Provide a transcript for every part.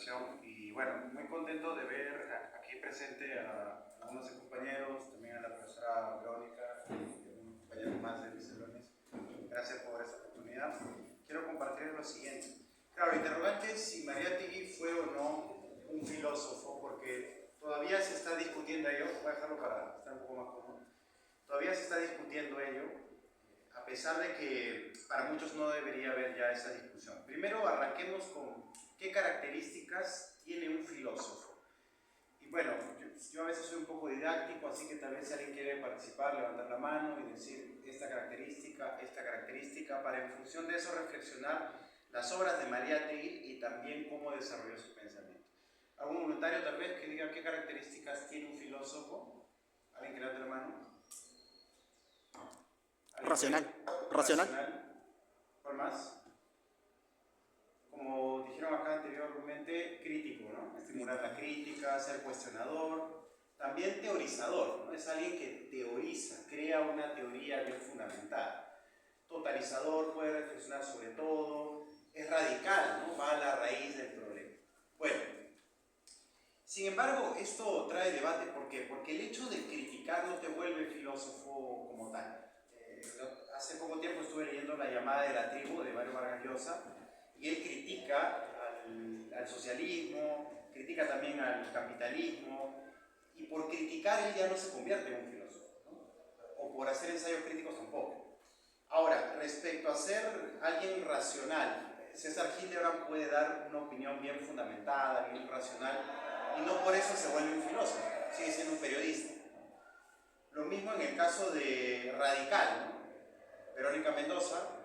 presentación y bueno, muy contento de ver aquí presente a algunos de compañeros, también a la profesora Verónica y a un compañero más de Vicelones. Gracias por esta oportunidad. Quiero compartir lo siguiente. Claro, el interrogante es si Mariátegui fue o no un filósofo, porque todavía se está discutiendo ello. Voy a dejarlo para estar un poco más cómodo. Todavía se está discutiendo ello, a pesar de que para muchos no debería haber ya esa discusión. Primero arranquemos con qué características tiene un filósofo. Y bueno, yo a veces soy un poco didáctico, así que tal vez si alguien quiere participar, levantar la mano y decir esta característica, para en función de eso reflexionar las obras de Mariátegui y también cómo desarrolló su pensamiento. ¿Algún voluntario tal vez que diga qué características tiene un filósofo? ¿Alguien que levante la mano? Racional. ¿Cuál más? Como dijeron acá anteriormente, crítico, ¿no? Estimular la crítica, ser cuestionador, también teorizador, ¿no? Es alguien que teoriza, crea una teoría bien fundamentada. Totalizador, puede reflexionar sobre todo, es radical, ¿no? Va a la raíz del problema. Bueno, sin embargo, esto trae debate, ¿por qué? Porque el hecho de criticar no te vuelve filósofo como tal. Hace poco tiempo estuve leyendo La llamada de la tribu de Mario Vargas Llosa y él critica al socialismo, critica también al capitalismo y por criticar él ya no se convierte en un filósofo, ¿no? O por hacer ensayos críticos tampoco. Ahora, respecto a ser alguien racional, César Hildebrand puede dar una opinión bien fundamentada, bien racional y no por eso se vuelve un filósofo, sigue siendo un periodista. Lo mismo en el caso de Radical, ¿no? Verónica Mendoza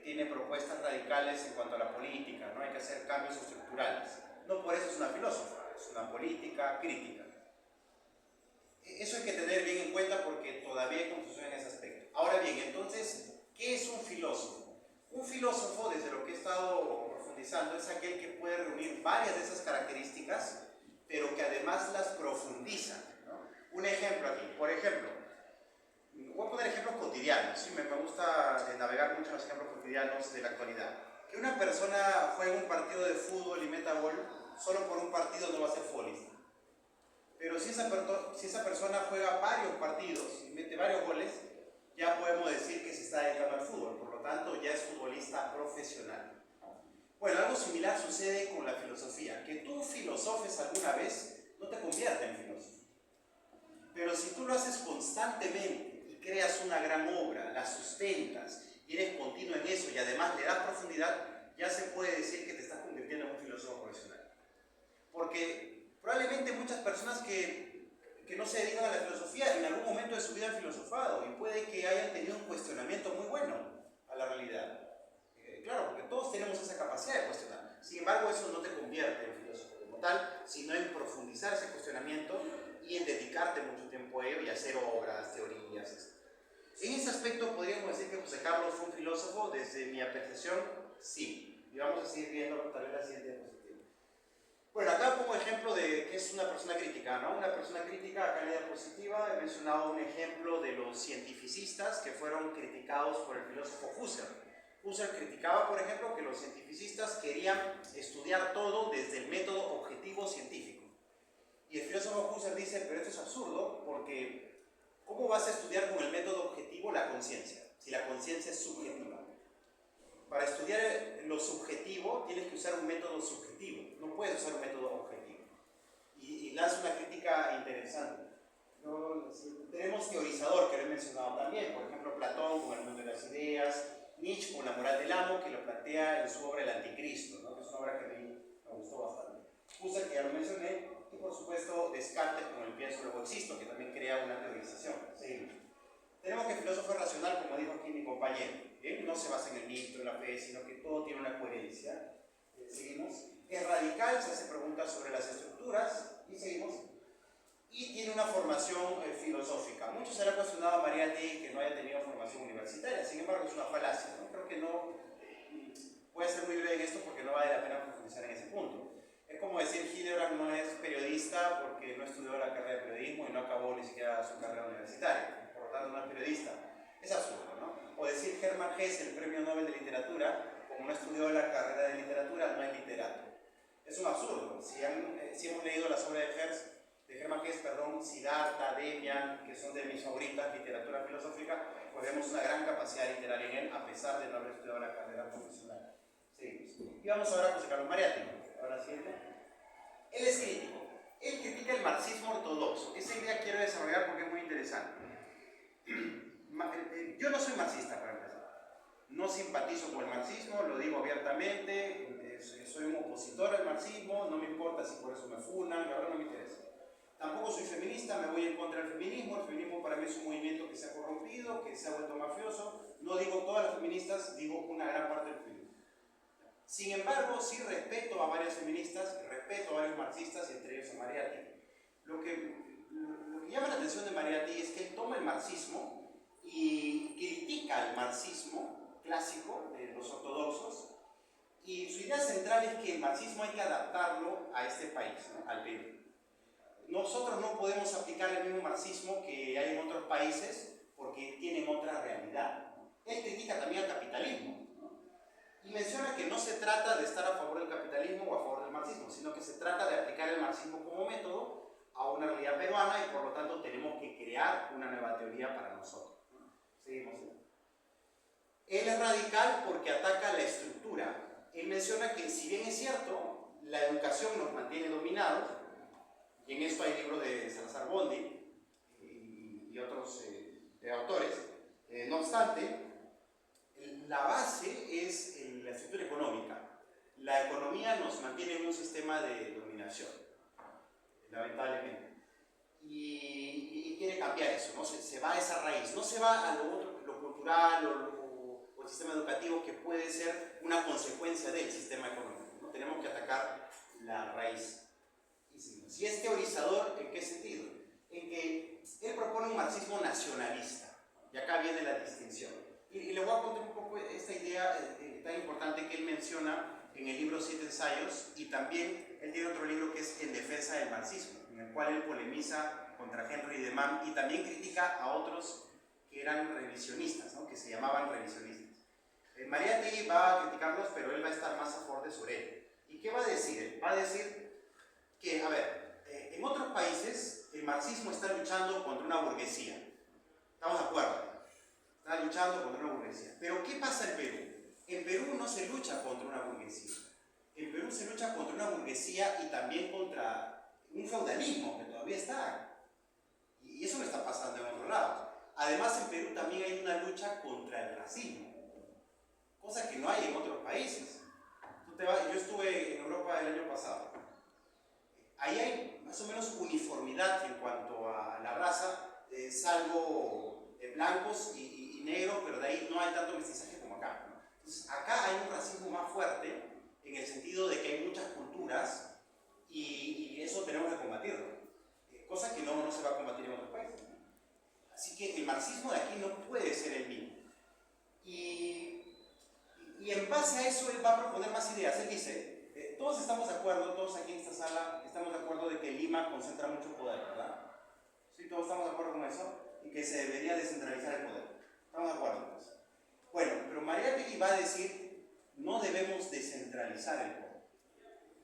tiene propuestas radicales en cuanto a la política, ¿no? Hay que hacer cambios estructurales. No por eso es una filósofa, es una política crítica. Eso hay que tener bien en cuenta porque todavía hay confusión en ese aspecto. Ahora bien, entonces, ¿qué es un filósofo? Un filósofo, desde lo que he estado profundizando, es aquel que puede reunir varias de esas características, pero que además las profundiza, ¿no? Un ejemplo aquí, por ejemplo, voy a poner ejemplos cotidianos, ¿sí? Me gusta navegar mucho en los ejemplos cotidianos de la actualidad. Que una persona juegue un partido de fútbol y meta gol, solo por un partido no va a ser futbolista. Pero si esa persona juega varios partidos y mete varios goles, ya podemos decir que se está dedicando al fútbol, por lo tanto ya es futbolista profesional. Bueno, algo similar sucede con la filosofía. Que tú filosofes alguna vez no te convierte en filósofo. Pero si tú lo haces constantemente y creas una gran obra, la sustentas y eres continuo en eso y además le das profundidad, ya se puede decir que te estás convirtiendo en un filósofo profesional. Porque probablemente muchas personas que no se dedican a la filosofía en algún momento de su vida han filosofado y puede que hayan tenido un cuestionamiento muy bueno a la realidad. Claro, porque todos tenemos esa capacidad de cuestionar. Sin embargo, eso no te convierte en filósofo como tal, sino en profundizar ese cuestionamiento y en dedicarte mucho tiempo a ello y hacer obras, teorías, etc. En ese aspecto podríamos decir que José Carlos fue un filósofo. Desde mi apreciación, sí. Y vamos a seguir viendo tal vez la siguiente diapositiva. Bueno, acá pongo ejemplo de qué es una persona crítica, ¿no? Una persona crítica, acá en la diapositiva he mencionado un ejemplo de los cientificistas que fueron criticados por el filósofo Husserl. Husserl criticaba, por ejemplo, que los cientificistas querían estudiar todo desde el método objetivo científico. Y el filósofo Husserl dice, pero esto es absurdo, porque ¿cómo vas a estudiar con el método objetivo la conciencia, si la conciencia es subjetiva? Para estudiar lo subjetivo tienes que usar un método subjetivo, no puedes usar un método objetivo. Y lanza una crítica interesante. Tenemos teorizador, que lo he mencionado también, por ejemplo Platón con el mundo de las ideas, Nietzsche con la moral del amo, que lo plantea en su obra El Anticristo, ¿no? Que es una obra que a mí me gustó bastante. Husserl, que ya lo mencioné, y por supuesto Descartes con el pienso luego existo, que también crea una teorización. Seguimos. Tenemos que el filósofo es racional, como dijo aquí mi compañero, ¿bien? No se basa en el mito, en la fe, sino que todo tiene una coherencia. Seguimos. Es radical, se hace preguntas sobre las estructuras, y seguimos. Y tiene una formación filosófica. Muchos se le ha cuestionado a Mariátegui que no haya tenido formación universitaria, sin embargo es una falacia, ¿no? Creo que no. Voy a ser muy breve en esto porque no vale la pena profundizar en ese punto. Es como decir Hildebrand no es periodista porque no estudió la carrera de periodismo y no acabó ni siquiera su carrera universitaria, por lo tanto no es periodista. Es absurdo, ¿no? O decir Hermann Hesse, el premio Nobel de Literatura, como no estudió la carrera de literatura, no es literato. Es un absurdo. Si hemos leído las obras de Hermann Hesse, Siddhartha, Demian, que son de mis favoritas, literatura filosófica, pues vemos una gran capacidad literaria en él, a pesar de no haber estudiado la carrera profesional. Seguimos. Y vamos ahora a José Carlos Mariátegui. Ahora siguiente. Él es crítico. Él critica el marxismo ortodoxo. Esa idea quiero desarrollar porque es muy interesante. Yo no soy marxista, para empezar. No simpatizo con el marxismo, lo digo abiertamente. Soy un opositor al marxismo, no me importa si por eso me funan, la verdad no me interesa. Tampoco soy feminista, me voy en contra del feminismo. El feminismo para mí es un movimiento que se ha corrompido, que se ha vuelto mafioso. No digo todas las feministas, digo una gran parte del feminismo. Sin embargo, sí respeto a varias feministas, respeto a varios marxistas, y entre ellos a Mariátegui. Lo que llama la atención de Mariátegui es que él toma el marxismo y critica el marxismo clásico de los ortodoxos, y su idea central es que el marxismo hay que adaptarlo a este país, ¿no? Al Perú. Nosotros no podemos aplicar el mismo marxismo que hay en otros países porque tienen otra realidad. Él critica también al capitalismo, ¿no? Y menciona que no se trata de estar a favor del capitalismo o a favor del marxismo, sino que se trata de aplicar el marxismo como método a una realidad peruana, y por lo tanto tenemos que crear una nueva teoría para nosotros. Seguimos. Él es radical porque ataca la estructura. Él menciona que, si bien es cierto, la educación nos mantiene dominados, y en esto hay libros de Salazar Bondi y otros autores, no obstante, la base es la estructura económica. La economía nos mantiene en un sistema de dominación, lamentablemente. Y quiere cambiar eso, ¿no? Se va a esa raíz, no se va a lo otro, lo cultural o el sistema educativo, que puede ser una consecuencia del sistema económico, ¿no? Tenemos que atacar la raíz. Si es teorizador, ¿en qué sentido? En que él propone un marxismo nacionalista, y acá viene la distinción. Y le voy a contar un poco esta idea tan importante que él menciona en el libro 7 ensayos, y también él tiene otro libro que es En defensa del marxismo, en el cual él polemiza contra Henry de Man y también critica a otros que eran revisionistas, ¿no? Que se llamaban revisionistas. Mariátegui va a criticarlos, pero él va a estar más a favor de Sorel. ¿Y qué va a decir? Va a decir que, a ver, en otros países el marxismo está luchando contra una burguesía. ¿Estamos de acuerdo? Está luchando contra una burguesía. Pero ¿qué pasa en Perú? En Perú no se lucha contra una burguesía. En Perú se lucha contra una burguesía y también contra un feudalismo que todavía está. Y eso no está pasando en otros lados. Además, en Perú también hay una lucha contra el racismo, cosa que no hay en otros países. Yo estuve en Europa el año pasado. Ahí hay más o menos uniformidad en cuanto a la raza, salvo blancos y negros, pero de ahí no hay tanto mestizaje como acá, ¿no? Entonces, acá hay un racismo más fuerte, en el sentido de que hay muchas culturas, y eso tenemos que combatirlo, cosa que no se va a combatir en otros países. Así que el marxismo de aquí no puede ser el mismo. Y en base a eso él va a proponer más ideas. Él dice, todos estamos de acuerdo, todos aquí en esta sala estamos de acuerdo de que Lima concentra mucho poder, ¿verdad? Sí, todos estamos de acuerdo con eso, y que se debería descentralizar el poder. ¿Estamos de acuerdo con eso? Bueno, pero Mariátegui va a decir, no debemos descentralizar el poder.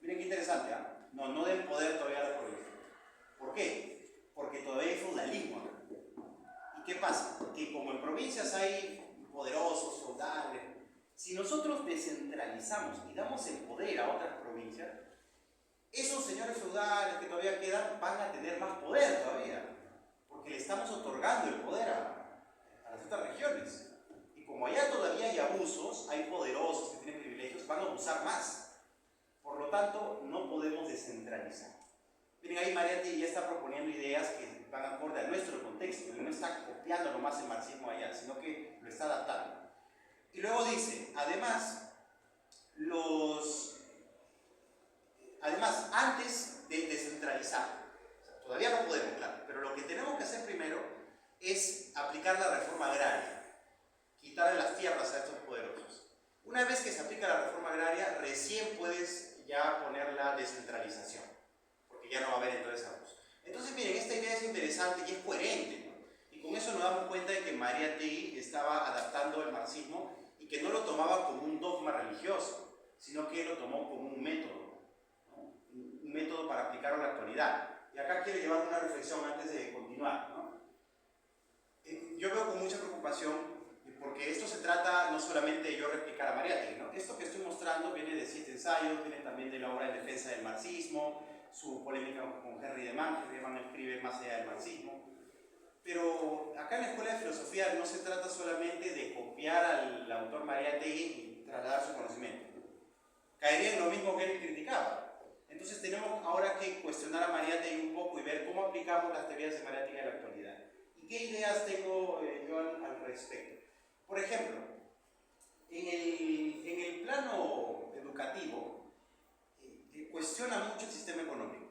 Miren qué interesante, ¿ah? No den poder todavía a la provincia. ¿Por qué? Porque todavía hay feudalismo, ¿no? ¿Y qué pasa? Que como en provincias hay poderosos, feudales, si nosotros descentralizamos y damos el poder a otras provincias, esos señores feudales que todavía quedan van a tener más poder todavía, porque le estamos otorgando el poder a las otras regiones. Y como allá todavía hay abusos, hay poderosos que tienen privilegios, van a abusar más. Por lo tanto, no podemos descentralizar. Miren, ahí Mariátegui ya está proponiendo ideas que van acorde a nuestro contexto. Él no está copiando nomás el marxismo allá, sino que lo está adaptando. Y luego dice, además, antes de descentralizar, o sea, todavía no podemos, claro, pero lo que tenemos que hacer primero es aplicar la reforma agraria, quitarle las tierras a estos poderosos. Una vez que se aplica la reforma agraria, recién puedes ya poner la descentralización, porque ya no va a haber entonces abuso. Entonces, miren, esta idea es interesante y es coherente, ¿no? Y con eso nos damos cuenta de que Mariátegui estaba adaptando el marxismo y que no lo tomaba como un dogma religioso, sino que lo tomó como un método, ¿no? un método para aplicarlo a la actualidad. Y acá quiero llevar una reflexión antes de continuar, ¿no? Yo veo con mucha preocupación, porque esto se trata no solamente de yo replicar a Mariátegui, ¿no? Esto que estoy mostrando viene de 7 ensayos, viene también de la obra en defensa del marxismo, su polémica con Henry de Man. Henry de Man escribe más allá del marxismo. Pero acá en la Escuela de Filosofía no se trata solamente de copiar al autor Mariátegui y trasladar su conocimiento. Caería en lo mismo que él criticaba. Entonces tenemos ahora que cuestionar a Mariátegui un poco y ver cómo aplicamos las teorías de Mariátegui a la actualidad. ¿Y qué ideas tengo yo al respecto? Por ejemplo, en el plano educativo, cuestiona mucho el sistema económico,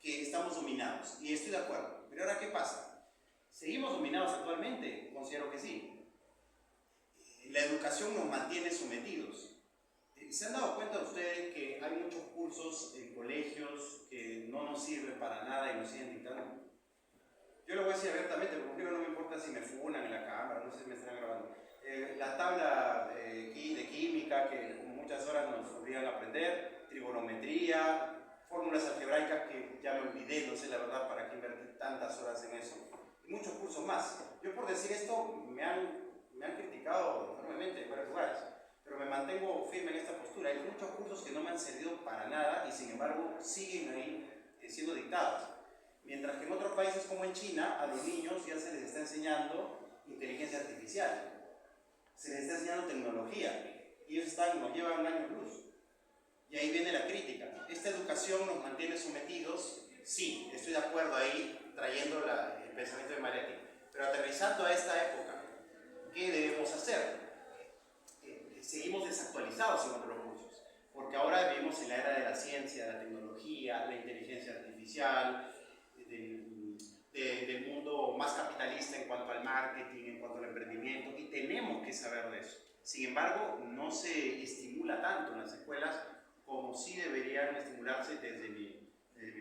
que estamos dominados, y estoy de acuerdo. Pero ahora, ¿qué pasa? ¿Seguimos dominados actualmente? Considero que sí. La educación nos mantiene sometidos. ¿Se han dado cuenta ustedes que hay muchos cursos en colegios que no nos sirven para nada y nos siguen dictando? Yo lo voy a decir abiertamente, porque no me importa si me funan en la cámara, no sé si me están grabando. La tabla de química, que muchas horas nos obligan a aprender, trigonometría, fórmulas algebraicas que ya me olvidé, no sé la verdad para qué invertir tantas horas en eso, y muchos cursos más. Yo por decir esto me han criticado enormemente en varios lugares, pero me mantengo firme en esta postura. Hay muchos cursos que no me han servido para nada y sin embargo siguen ahí siendo dictados. Mientras que en otros países como en China, a los niños ya se les está enseñando inteligencia artificial, se les está enseñando tecnología, y ellos nos llevan un año luz. Y ahí viene la crítica. ¿Esta educación nos mantiene sometidos? Sí, estoy de acuerdo ahí, trayendo el pensamiento de Mariátegui. Pero aterrizando a esta época, ¿qué debemos hacer? Seguimos desactualizados en otros cursos, porque ahora vivimos en la era de la ciencia, de la tecnología, la inteligencia artificial, del mundo más capitalista en cuanto al marketing, en cuanto al emprendimiento, y tenemos que saber de eso. Sin embargo, no se estimula tanto en las escuelas como sí deberían estimularse desde mi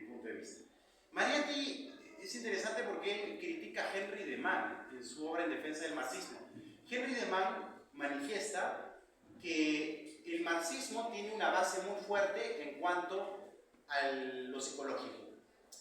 punto de vista. Mariátegui es interesante porque él critica a Henry de Man en su obra en defensa del marxismo. Henry de Man manifiesta que el marxismo tiene una base muy fuerte en cuanto a lo psicológico.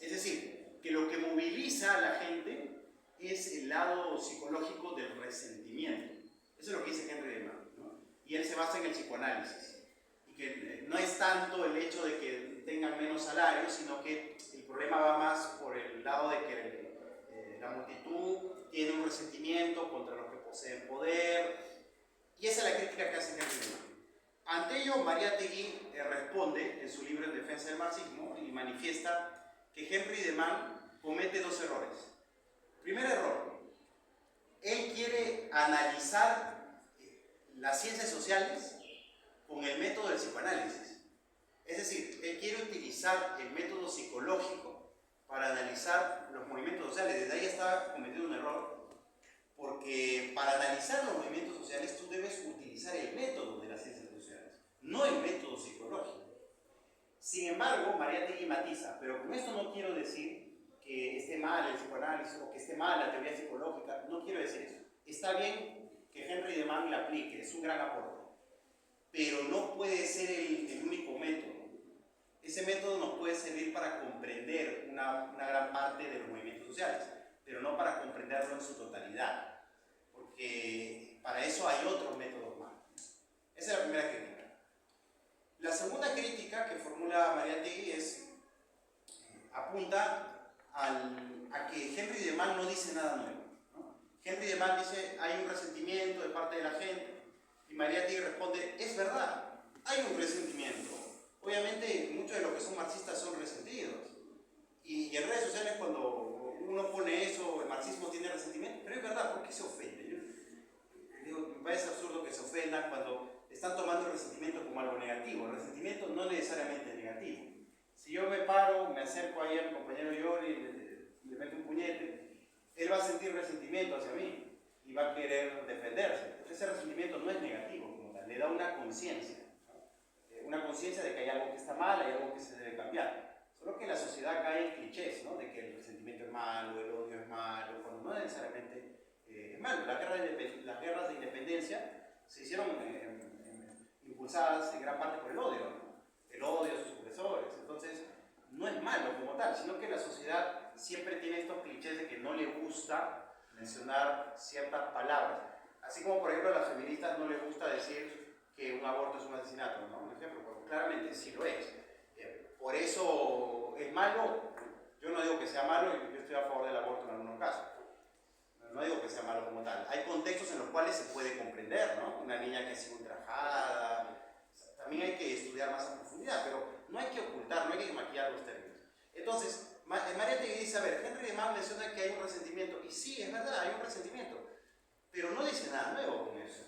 Es decir, que lo que moviliza a la gente es el lado psicológico del resentimiento. Eso es lo que dice Henry de Man, ¿no? Y él se basa en el psicoanálisis. Y que no es tanto el hecho de que tengan menos salario, sino que el problema va más por el lado de que la multitud tiene un resentimiento contra los que poseen poder. Y esa es la crítica que hace Henry de Man. Ante ello, Mariátegui responde en su libro En defensa del marxismo y manifiesta que Henry de Man comete 2 errores. Primer error, él quiere analizar las ciencias sociales con el método del psicoanálisis. Es decir, él quiere utilizar el método psicológico para analizar los movimientos sociales. Desde ahí está cometiendo un error, porque para analizar los movimientos sociales tú debes utilizar el método de las ciencias sociales, no el método psicológico. Sin embargo, Mariátegui matiza, pero con esto no quiero decir que esté mal el psicoanálisis o que esté mal la teoría psicológica, no quiero decir eso. Está bien que Henry de Man la aplique, es un gran aporte, pero no puede ser el único método. Ese método nos puede servir para comprender una gran parte de los movimientos sociales, pero no para comprenderlo en su totalidad, porque para eso hay otros métodos más. Esa es la primera crítica. La segunda crítica que formula Mariátegui apunta a que Henry de Man no dice nada nuevo, ¿no? Henry de Man dice, hay un resentimiento de parte de la gente, y Mariátegui responde, es verdad, hay un resentimiento. Obviamente, muchos de los que son marxistas son resentidos. Y en redes sociales, cuando uno pone eso, el marxismo tiene resentimiento, pero es verdad, ¿por qué se ofende? Yo digo, me parece absurdo que se ofendan cuando están tomando el resentimiento como algo negativo. El resentimiento no necesariamente es negativo. Si yo me paro, me acerco ahí a mi compañero Yori y le meto un puñete, él va a sentir resentimiento hacia mí y va a querer defenderse. Ese resentimiento no es negativo como tal, le da una conciencia. Una conciencia de que hay algo que está mal, hay algo que se debe cambiar. Solo que la sociedad cae en clichés, ¿no? De que el resentimiento es malo, el odio es malo, cuando no necesariamente es malo. Las guerras de independencia se hicieron impulsadas en gran parte por el odio, ¿no? El odio a sus opresores. Entonces, no es malo como tal, sino que la sociedad siempre tiene estos clichés de que no le gusta mencionar ciertas palabras. Así como, por ejemplo, a las feministas no les gusta decir que un aborto es un asesinato, ¿no? Un ejemplo, porque claramente sí lo es. Por eso es malo. Yo no digo que sea malo, yo estoy a favor del aborto en algunos casos. No digo que sea malo como tal. Hay contextos en los cuales se puede comprender, ¿no? Una niña que ha sido ultrajada. También hay que estudiar más a profundidad, pero no hay que ocultar, no hay que maquillar los términos. Entonces, Mariátegui dice, a ver, Henry de Man menciona que hay un resentimiento, y sí, es verdad, hay un resentimiento, pero no dice nada nuevo con eso.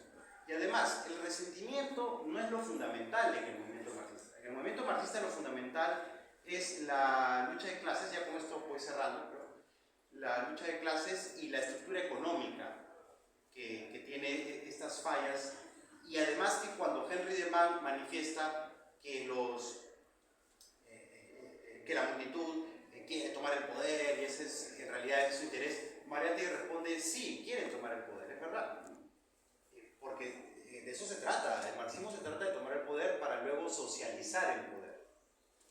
Y además, el resentimiento no es lo fundamental en el movimiento marxista. En el movimiento marxista lo fundamental es la lucha de clases, ya con esto voy cerrando, pero la lucha de clases y la estructura económica que tiene estas fallas, y además que cuando Henry de Man manifiesta que que la multitud quiere tomar el poder y ese es en realidad es su interés, Mariátegui responde, sí, quieren tomar el poder, es verdad, porque de eso se trata, el marxismo se trata de tomar el poder para luego socializar el poder,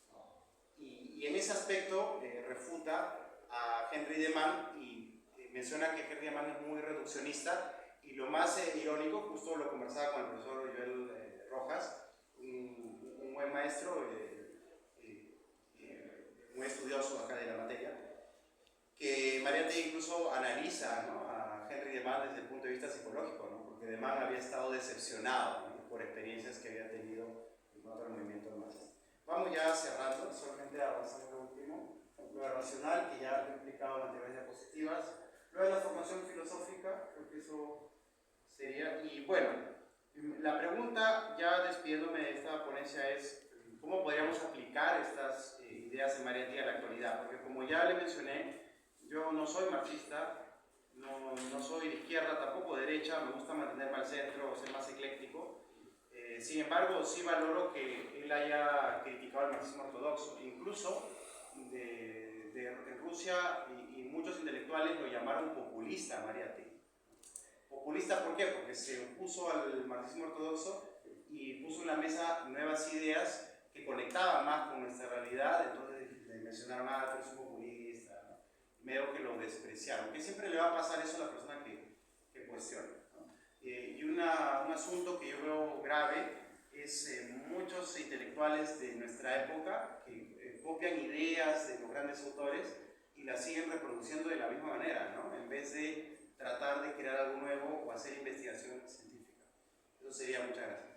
¿no? Y en ese aspecto refuta a Henry de Man y menciona que Henry de Man es muy reduccionista, y lo más irónico, justo lo conversaba con el profesor Joel Rojas, un buen maestro, muy estudioso acá de la materia, que Mariátegui incluso analiza, ¿no?, a Henry de Man desde el punto de vista psicológico, ¿no?, porque de Man había estado decepcionado, ¿no?, por experiencias que había tenido en cuanto al movimiento marxista. Vamos ya cerrando, solamente avanzando lo último, lo racional, que ya lo he explicado en anteriores diapositivas, luego la formación filosófica, creo que eso sería, y bueno, la pregunta, ya despidiéndome de esta ponencia, es ¿cómo podríamos aplicar estas ideas de Mariátegui a la actualidad? Porque como ya le mencioné, yo no soy marxista, no soy de izquierda, tampoco de derecha, me gusta mantenerme al centro, ser más ecléctico. Sin embargo, sí valoro que él haya criticado el marxismo ortodoxo. Incluso en Rusia y muchos intelectuales lo llamaron populista a Mariátegui. Populista, ¿por qué? Porque se opuso al marxismo ortodoxo y puso en la mesa nuevas ideas que conectaban más con nuestra realidad. Entonces le mencionaron, tú eres un populista, ¿no? Medio que lo despreciaron, que siempre le va a pasar eso a la persona que cuestiona, ¿no? Y un asunto que yo veo grave es muchos intelectuales de nuestra época que copian ideas de los grandes autores y las siguen reproduciendo de la misma manera, ¿no?, en vez de tratar de crear algo nuevo o hacer investigación científica. Eso sería, muchas gracias.